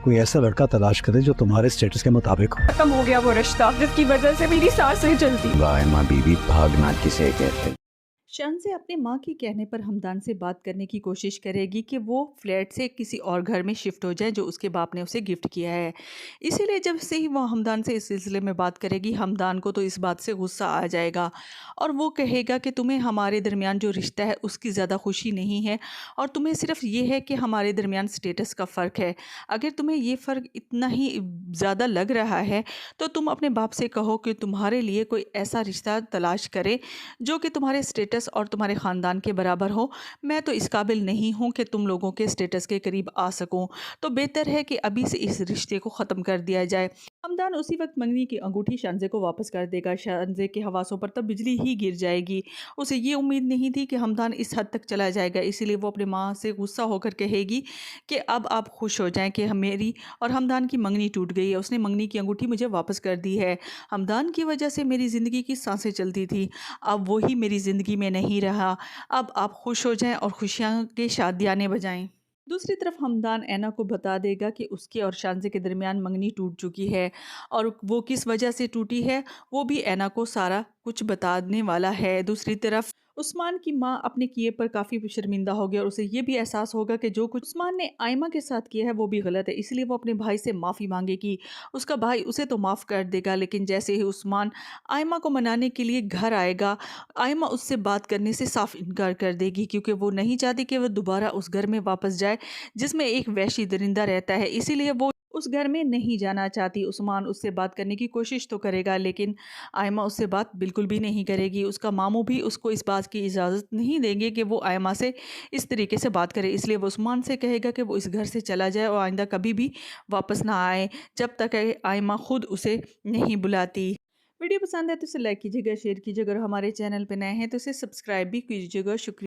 कोई ऐसा लड़का तलाश करें जो तुम्हारे स्टेटस के मुताबिक हो। खत्म हो गया वो रिश्ता जिसकी वजह से मेरी सांसें चलती। माँ बीवी भागना किसे कहते हैं। शानज़े अपने माँ के कहने पर हमदान से बात करने की कोशिश करेगी कि वो फ्लैट से किसी और घर में शिफ्ट हो जाए जो उसके बाप ने उसे गिफ्ट किया है। इसीलिए जब से ही वो हमदान से इस सिलसिले में बात करेगी, हमदान को तो इस बात से गुस्सा आ जाएगा और वो कहेगा कि तुम्हें हमारे दरमियान जो रिश्ता है उसकी ज़्यादा खुशी नहीं है और तुम्हें सिर्फ ये है कि हमारे दरमियान स्टेटस का फ़र्क है। अगर तुम्हें ये फ़र्क इतना ही ज़्यादा लग रहा है तो तुम अपने बाप से कहो कि तुम्हारे लिए कोई ऐसा रिश्ता तलाश करे जो कि तुम्हारे स्टेटस और तुम्हारे ख़ानदान के बराबर हो। मैं तो इस काबिल नहीं हूँ कि तुम लोगों के स्टेटस के करीब आ सकूँ, तो बेहतर है कि अभी से इस रिश्ते को ख़त्म कर दिया जाए। हमदान उसी वक्त मंगनी की अंगूठी शानज़े को वापस कर देगा। शानज़े के हवासों पर तब बिजली ही गिर जाएगी। उसे ये उम्मीद नहीं थी कि हमदान इस हद तक चला जाएगा, इसीलिए वो अपनी माँ से गुस्सा होकर कहेगी कि अब आप खुश हो जाएं कि मेरी और हमदान की मंगनी टूट गई है। उसने मंगनी की अंगूठी मुझे वापस कर दी है। हमदान की वजह से मेरी ज़िंदगी की सांसें चलती थी, अब वही मेरी ज़िंदगी में नहीं रहा। अब आप खुश हो जाएं और खुशियाँ के शादियाने बजाएं। दूसरी तरफ हमदान ऐना को बता देगा कि उसके और शानज़े के दरमियान मंगनी टूट चुकी है और वो किस वजह से टूटी है वो भी ऐना को सारा कुछ बताने वाला है। दूसरी तरफ उस्मान की माँ अपने किए पर काफ़ी शर्मिंदा होगी और उसे ये भी एहसास होगा कि जो कुछ उस्मान ने आयमा के साथ किया है वो भी गलत है, इसलिए वो अपने भाई से माफ़ी मांगेगी। उसका भाई उसे तो माफ़ कर देगा, लेकिन जैसे ही उस्मान आयमा को मनाने के लिए घर आएगा, आयमा उससे बात करने से साफ इनकार कर देगी क्योंकि वो नहीं चाहती कि वह दोबारा उस घर में वापस जाए जिसमें एक वहशी दरिंदा रहता है, इसीलिए वो उस घर में नहीं जाना चाहती। उस्मान उससे बात करने की कोशिश तो करेगा लेकिन आयमा उससे बात बिल्कुल भी नहीं करेगी। उसका मामू भी उसको इस बात की इजाज़त नहीं देंगे कि वो आयमा से इस तरीके से बात करे, इसलिए वो उस्मान से कहेगा कि वो इस घर से चला जाए और आइंदा कभी भी वापस ना आए जब तक आयमा खुद उसे नहीं बुलाती। वीडियो पसंद है तो इसे लाइक कीजिएगा, शेयर कीजिएगा और हमारे चैनल पर नए हैं तो इसे सब्सक्राइब भी कीजिएगा। शुक्रिया।